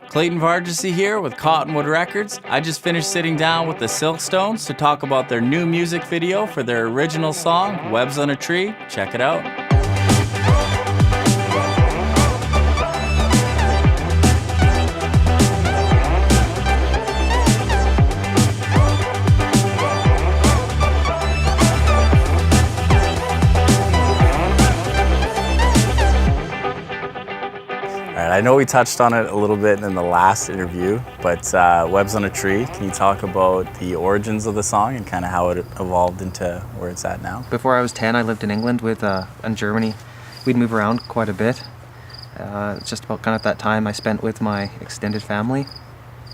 Clayton Vargasy here with Cottonwood Records. I just finished sitting down with the Silkstones to talk about their new music video for their original song, Webs on a Tree. Check it out. I know we touched on it a little bit in the last interview, but Webs on a Tree, can you talk about the origins of the song and kind of how it evolved into where it's at now? Before I was 10, I lived in England and Germany. We'd move around quite a bit. It's just about kind of that time I spent with my extended family,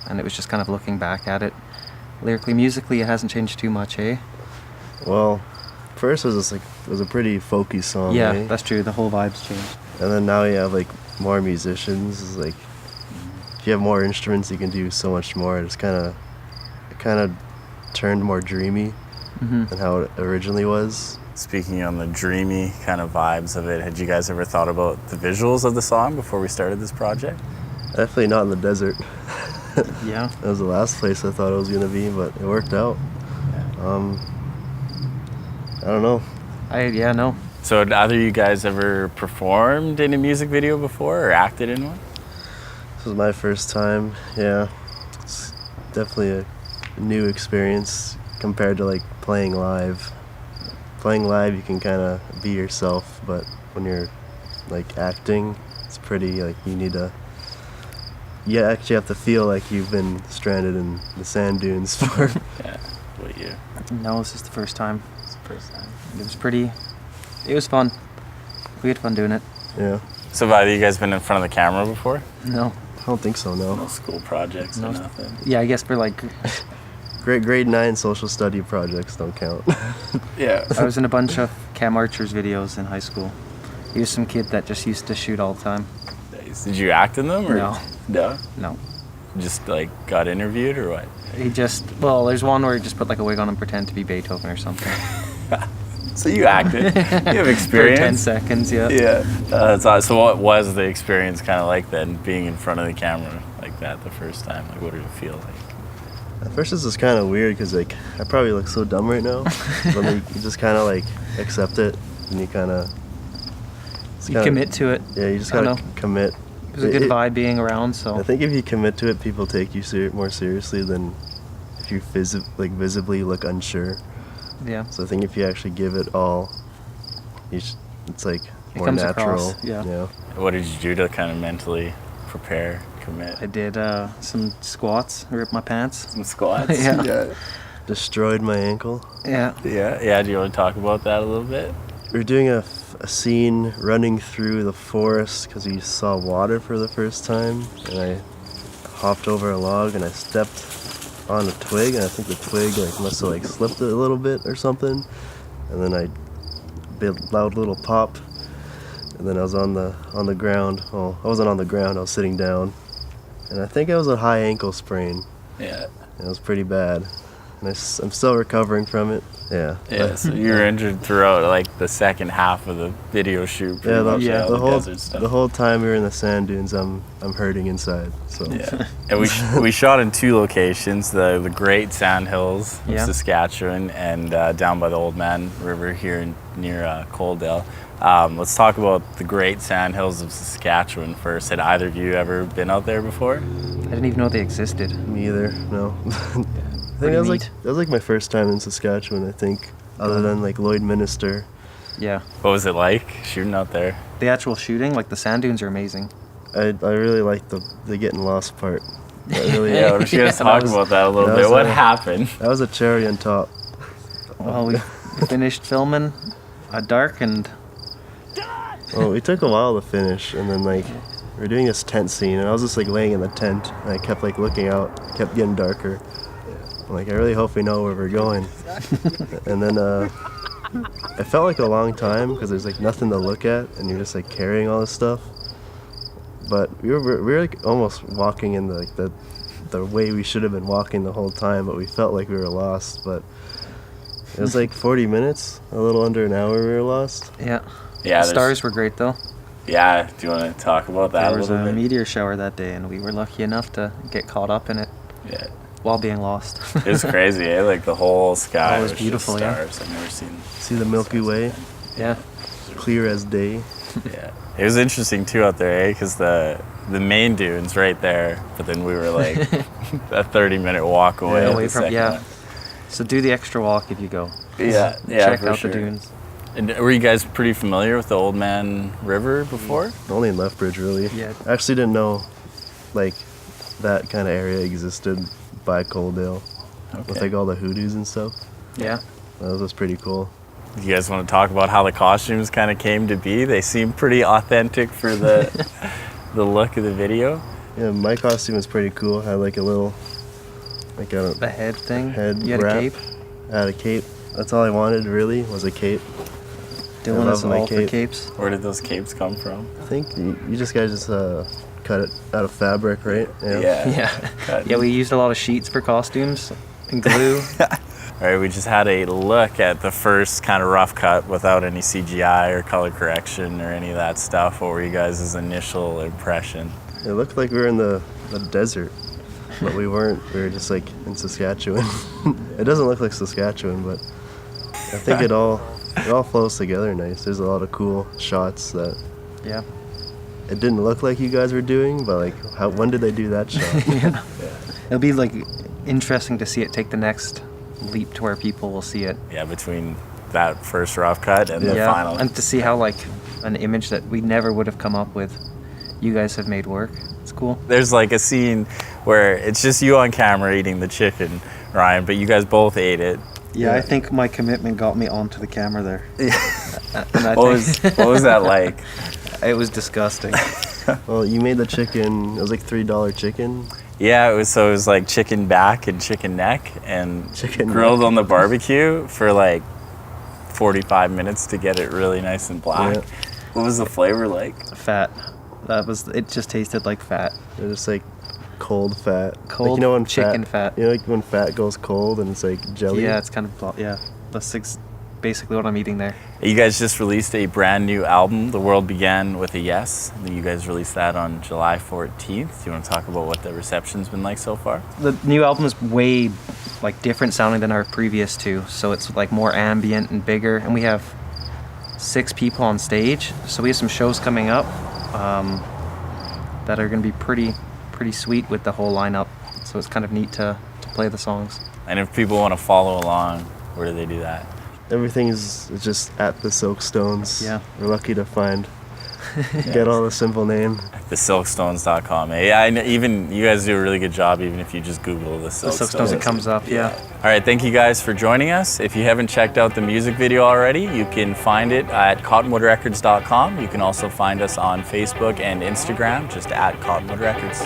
and it was just kind of looking back at it. Lyrically, musically, it hasn't changed too much, eh? Well, first it was a pretty folky song. Yeah, eh? that's true. The whole vibe's changed. And then now you have more musicians. It's like if you have more instruments, you can do so much more. It kind of turned more dreamy than how it originally was. Speaking on the dreamy kind of vibes of it, had you guys ever thought about the visuals of the song before we started this project? Definitely not in the desert. Yeah. That was the last place I thought it was gonna be, but it worked out. Yeah. I don't know. No. So had either of you guys ever performed in a music video before or acted in one? This was my first time. Yeah, it's definitely a new experience compared to playing live. Playing live, you can kind of be yourself, but when you're acting, it's pretty you need to. You actually have to feel like you've been stranded in the sand dunes for. Yeah. What year? No, this is the first time. It's the first time. It was fun. We had fun doing it. Yeah. So have either of you guys been in front of the camera before? No. I don't think so. No No. school projects, no nothing. Yeah, I guess for Grade 9 social study projects don't count. Yeah. I was in a bunch of Cam Archer's videos in high school. He was some kid that just used to shoot all the time. Nice. Did you act in them or No. No? No. Just got interviewed or what? There's one where he just put a wig on and pretend to be Beethoven or something. So you acted. You have experience. For 10 seconds, yeah. Yeah. That's awesome. So what was the experience kind of like then, being in front of the camera like that the first time? What did it feel like? At first, this is kind of weird because I probably look so dumb right now, but then you just kind of accept it and you kind of. You commit to it. Yeah, you just gotta commit. It was a good vibe being around, so. I think if you commit to it, people take you more seriously than if you visibly look unsure. Yeah. So I think if you actually give it all, it's more comes natural. across, yeah. What did you do to kind of mentally prepare, commit? I did some squats, ripped my pants. Some squats? Yeah. Destroyed my ankle. Yeah. Yeah. Do you want to talk about that a little bit? We were doing a scene running through the forest because we saw water for the first time, and I hopped over a log and I stepped on a twig, and I think the twig must have slipped a little bit or something, and then I did a loud little pop, and then I was on the ground. Well, I wasn't on the ground, I was sitting down, and I think it was a high ankle sprain. Yeah. It was pretty bad, and I'm still recovering from it. Yeah. Yeah, so you were injured throughout the second half of the video shoot. The whole time we were in the sand dunes, I'm hurting inside. So. Yeah, and we shot in two locations: the Great Sandhills of Saskatchewan and down by the Old Man River here near Coaldale. Let's talk about the Great Sandhills of Saskatchewan first. Had either of you ever been out there before? I didn't even know they existed. Me either. No. I think that was my first time in Saskatchewan, I think, other than Lloydminster. Yeah. What was it like shooting out there? The actual shooting, the sand dunes are amazing. I really like the getting lost part. Yeah, why don't you guys talk about that a little bit? What happened? That was a cherry on top. Well, we finished filming at dark and... Well, it took a while to finish, and then we were doing this tent scene, and I was just laying in the tent, and I kept looking out, it kept getting darker. I'm I really hope we know where we're going. And then it felt like a long time because there's nothing to look at, and you're just carrying all this stuff. But we were almost walking in the way we should have been walking the whole time, but we felt like we were lost. But it was 40 minutes, a little under an hour we were lost. Yeah. Yeah. The stars were great though. Yeah, do you want to talk about that There a was little a bit? meteor shower that day, and we were lucky enough to get caught up in it Yeah. while being lost. It was crazy, eh? Like the whole sky Oh, it was just beautiful, yeah. stars. I've never seen. See the Milky Way, Yeah. clear as day. Yeah, it was interesting too out there, eh? Because the main dune's right there, but then we were like a 30-minute walk away. Yeah, at away the from second yeah. one. So do the extra walk if you go. Yeah, Check for out sure. the dunes. And were you guys pretty familiar with the Old Man River before? Only in Lethbridge, really. Yeah. I actually didn't know, like, that kind of area existed by Coaldale. With like all the hoodoos and stuff. Yeah. That was pretty cool. You guys want to talk about how the costumes kind of came to be? They seem pretty authentic for the the look of the video. Yeah, my costume was pretty cool. I had like a little, like a The head thing. head You had wrap. a cape. I had a cape. That's all I wanted really was a cape. Dylan love is my all for cape. capes. Where did those capes come from? I think you guys cut it out of fabric, right? Yeah. Cut. Yeah, we used a lot of sheets for costumes and glue. All right, we just had a look at the first kind of rough cut without any CGI or color correction or any of that stuff. What were you guys' initial impression? It looked like we were in the desert, but we weren't. We were just like in Saskatchewan. It doesn't look like Saskatchewan, but I think it all flows together nice. There's a lot of cool shots that Yeah. it didn't look like you guys were doing, but like when did they do that shot? Yeah. It'll be like interesting to see it take the next leap to where people will see it. Yeah, between that first rough cut and the Yeah. final. And to see how like an image that we never would have come up with, you guys have made work. It's cool. There's like a scene where it's just you on camera eating the chicken, Ryan, but you guys both ate it. Yeah, I think my commitment got me onto the camera there. And I What think was that like? it was disgusting. Well, you made the chicken. It was like $3 chicken. Yeah, it was like chicken back and chicken neck and Chicken grilled neck. on the barbecue for like 45 minutes to get it really nice and black. Yeah. What was the flavor like? Fat. It just tasted like fat. They're just like cold fat. Cold like, you know when chicken fat. You know, like when fat goes cold and it's like jelly. Yeah, it's kind of yeah. That's basically what I'm eating there. You guys just released a brand new album, The World Began with a Yes. And you guys released that on July 14th. Do you want to talk about what the reception's been like so far? The new album is way like different sounding than our previous two, so it's like more ambient and bigger, and we have 6 people on stage, so we have some shows coming up that are going to be pretty sweet with the whole lineup, so it's kind of neat to play the songs. And if people want to follow along, where do they do that? Everything's just at the Silkstones. Yeah. We're lucky to find. Get all the simple name. The Silkstones.com. I know, even you guys do a really good job, even if you just Google the The Silkstones. Silkstones, it comes up, yeah. All right, thank you guys for joining us. If you haven't checked out the music video already, you can find it at cottonwoodrecords.com. You can also find us on Facebook and Instagram, just at Cottonwood Records.